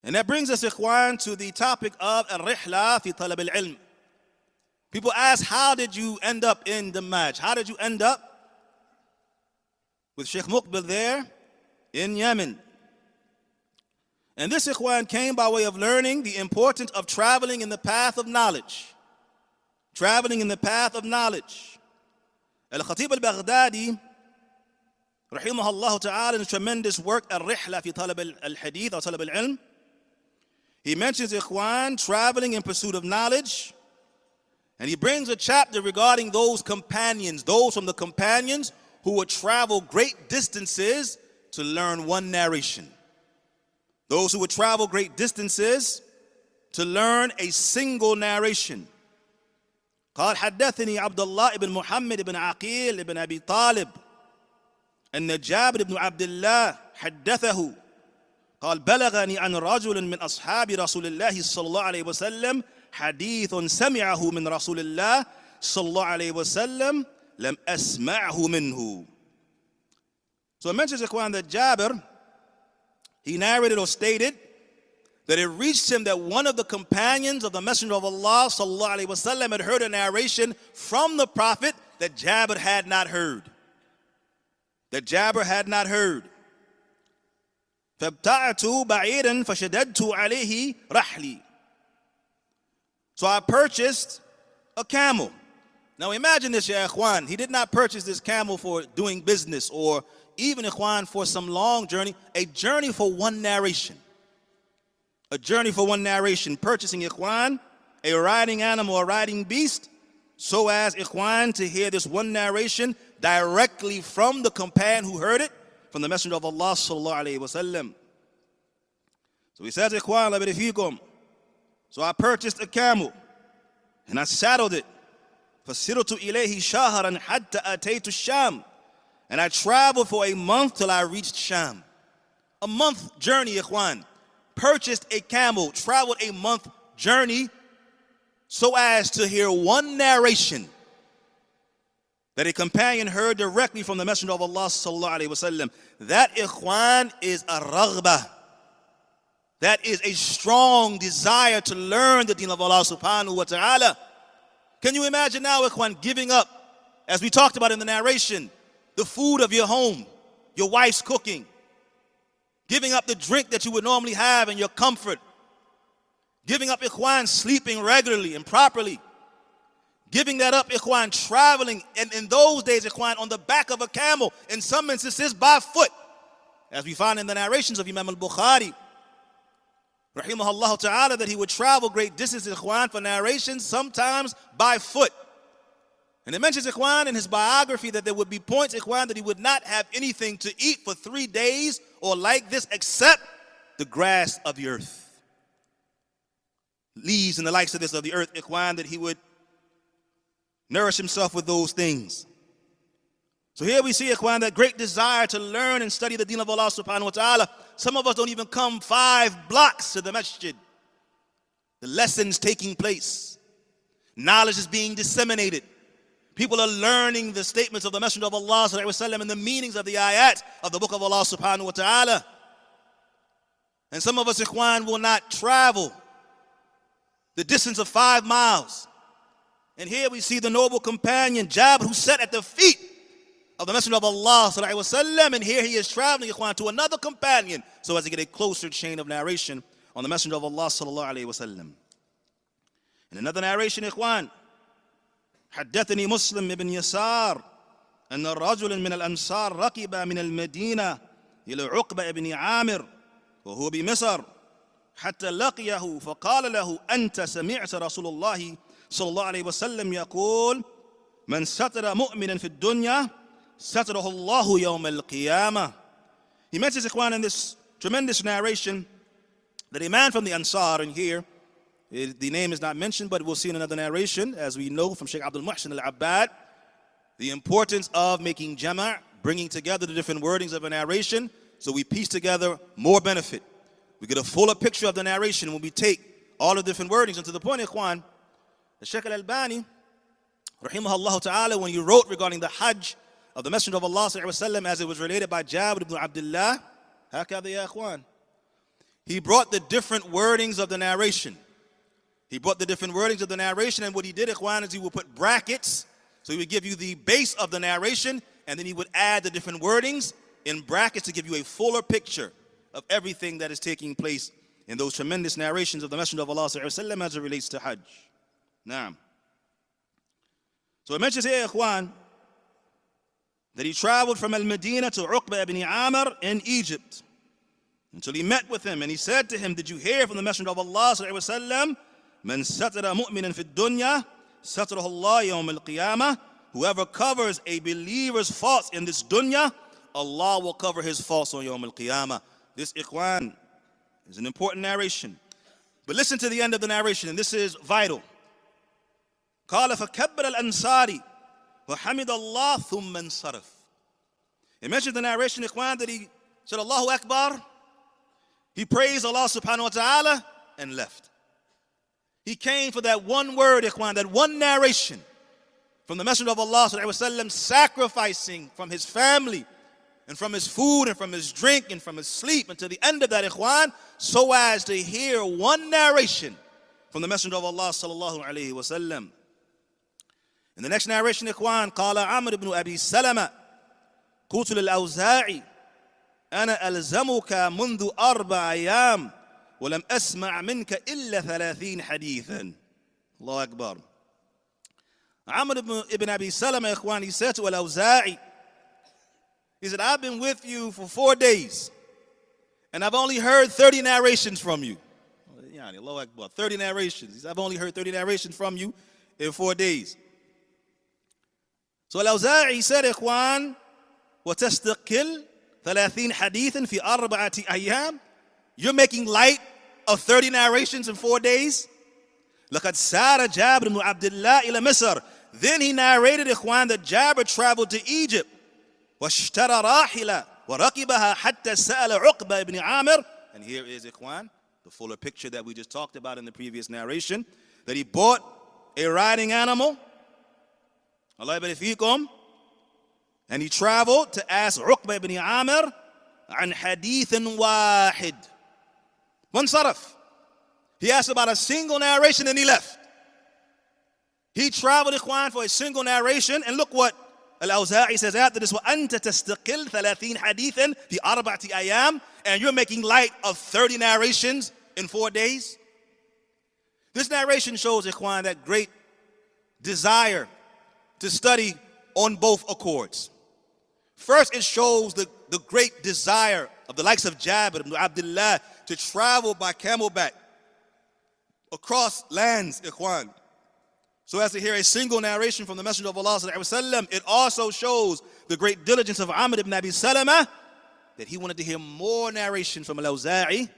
And that brings us, ikhwan, to the topic of al-rihla fi talab al-ilm. People ask, how did you end up in the Damaj? How did you end up with Shaykh Muqbil there in Yemen? And this, ikhwan, came by way of learning the importance of traveling in the path of knowledge. Traveling in the path of knowledge. Al-Khatib al-Baghdadi, rahimahullah ta'ala, in a tremendous work, al-rihla fi talab al-hadith or talab al-ilm, he mentions, ikhwan, traveling in pursuit of knowledge. And he brings a chapter regarding those companions, those from the companions who would travel great distances to learn one narration. Those who would travel great distances to learn a single narration. قال حدثني عبد الله بن محمد بن عقيل بن أبي طالب أن جابر بن عبد الله حدثه قال بلغني عن رجل من أصحاب رسول الله صلى الله عليه وسلم حديث سمعه من رسول الله صلى الله عليه وسلم لم أسمعه منه. So it mentions, ikhwan, that Jabir, he narrated or stated that it reached him that one of the companions of the Messenger of Allah sallallahu alaihi wasallam had heard a narration from the Prophet that Jabir had not heard. That Jabir had not heard. فَابْتَعْتُ بَعِيرًا فَشَدَدْتُ عَلَيْهِ رَحْلِي. So I purchased a camel. Now imagine this, ya ikhwan. He did not purchase this camel for doing business or even, ikhwan, for some long journey. A journey for one narration. A journey for one narration. Purchasing, ikhwan, a riding animal, a riding beast, so as, ikhwan, to hear this one narration directly from the companion who heard it, from the Messenger of Allah sallallahu alayhi wa sallam. So he says, ikhwan, la fikum. So I purchased a camel and I saddled it. فَسِرْتُ إِلَيْهِ شَهْرًا حَتَّى أَتَيْتُ الشَّامِ. And I traveled for a month till I reached Sham. A month journey, ikhwan. Purchased a camel, traveled a month journey so as to hear one narration that a companion heard directly from the Messenger of Allah sallallahu alaihi wasallam. That, ikhwan, is a raghbah. That is a strong desire to learn the deen of Allah subhanahu wa ta'ala. Can you imagine now, ikhwan, giving up, as we talked about in the narration, the food of your home, your wife's cooking, giving up the drink that you would normally have and your comfort, giving up, ikhwan, sleeping regularly and properly, giving that up, ikhwan, traveling, and in those days, ikhwan, on the back of a camel, in some instances by foot, as we find in the narrations of Imam al-Bukhari, rahimahullah ta'ala, that he would travel great distances, ikhwan, for narrations, sometimes by foot. And it mentions, ikhwan, in his biography that there would be points, ikhwan, that he would not have anything to eat for 3 days or like this except the grass of the earth. Leaves and the likes of this of the earth, ikhwan, that he would nourish himself with those things. So here we see, ikhwan, that great desire to learn and study the deen of Allah subhanahu wa ta'ala. Some of us don't even come 5 blocks to the masjid. The lessons taking place. Knowledge is being disseminated. People are learning the statements of the Messenger of Allah sallallahu alaihi wasallam and the meanings of the ayat of the book of Allah subhanahu wa ta'ala. And some of us, ikhwan, will not travel the distance of 5 miles. And here we see the noble companion, Jabir, who sat at the feet of the Messenger of Allah sallallahu alaihi wasallam, and here he is traveling, ikhwan, to another companion so as to get a closer chain of narration on the Messenger of Allah sallallahu alaihi wasallam. In another narration, ikhwan, حدثني مسلم بن يسار أن الرجل من الأنصار ركب من المدينة إلى عقبة بن عامر وهو بمصر حتى لقيه فقال له أنت سمعت رسول الله صلى الله عليه وسلم يقول من ستر مؤمنا في الدنيا ستره الله يوم القيامة. He mentions, ikhwan, in this tremendous narration that a man from the Ansar, and here the name is not mentioned, but we'll see in another narration, as we know from Shaykh Abul-Hassan al-Abbad, the importance of making jama', bringing together the different wordings of a narration, so we piece together more benefit. We get a fuller picture of the narration when we take all the different wordings. And to the point, ikhwan, the Shaykh al-Albani, rahimahullah ta'ala, when he wrote regarding the Hajj of the Messenger of Allah sallallahu alaihi wasallam, as it was related by Jabir ibn Abdullah, hakadha ya ikhwan, he brought the different wordings of the narration. And what he did, ikhwan, is he would put brackets. So he would give you the base of the narration, and then he would add the different wordings in brackets to give you a fuller picture of everything that is taking place in those tremendous narrations of the Messenger of Allah sallallahu alaihi wasallam as it relates to Hajj. Naam. So it mentions here, ikhwan, that he traveled from Al-Madinah to Uqba ibn Amr in Egypt until he met with him, and he said to him, did you hear from the Messenger of Allah sallallahu alaihi wasallam, man satara mu'minan fi dunya satarahu Allah yawm al-qiyamah, whoever covers a believer's faults in this dunya, Allah will cover his faults on yawm al-qiyamah. This, ikhwan, is an important narration. But listen to the end of the narration, and this is vital. قال فكبر الأنصاري وحمد الله ثم انصرف. It mentions the narration, ikhwan, that he said Allahu Akbar, he praised Allah subhanahu wa ta'ala and left. He came for that one word, ikhwan, that one narration from the Messenger of Allah sallallahu alaihi wasallam, sacrificing from his family and from his food and from his drink and from his sleep until the end of that, ikhwan, so as to hear one narration from the Messenger of Allah sallallahu alaihi wasallam. In the next narration, ikhwan, قال عمرو بن أبي سلمة قلت للأوزاعي أنا ألزمك منذ 4 أيام ولم أسمع منك إلا 30 حديثا. الله أكبر. Amr ibn Abi Salama, ikhwan, he said to Al-Awza'i, he said, I've been with you for 4 days, and I've only heard 30 narrations from you. Allah Akbar, 30 narrations. He said, I've only heard 30 narrations from you in 4 days. So Al-Awza'i said, ikhwan, وَتَسْتَقِلْ 30 حَدِيثًا فِي 4 أَيَّامٍ. You're making light of 30 narrations in 4 days? لَقَدْ سَارَ جَابِرُ بْنُ عَبْدِ اللَّهِ إِلَى مِصْرَ. Then he narrated, ikhwan, that Jabir traveled to Egypt. وَاشْتَرَى رَاحِلَةً وَرَكِبَهَا حَتَّى سَأَلَ عُقْبَةَ ibn Amr. And here is, ikhwan, the fuller picture that we just talked about in the previous narration, that he bought a riding animal, Allah yabarik fikum, and he traveled to ask Uqba ibn Amr عن حديث واحد. One saraf. He asked about a single narration and he left. He traveled, ikhwan, for a single narration, and look what Al-Awza'i says after this, وَأَنْتَ تَسْتَقِلْ 30 حَدِيثًا فِي 4 أَيَّامٍ. And you're making light of 30 narrations in 4 days. This narration shows, ikhwan, that great desire to study on both accords. First, it shows the great desire of the likes of Jabir ibn Abdullah to travel by camelback across lands, ikhwan, so as to hear a single narration from the Messenger of Allah sallallahu alaihi wasallam. It also shows the great diligence of Amr ibn Abi Salama, that he wanted to hear more narrations from Al-Awza'i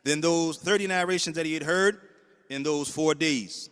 than those 30 narrations that he had heard in those 4 days.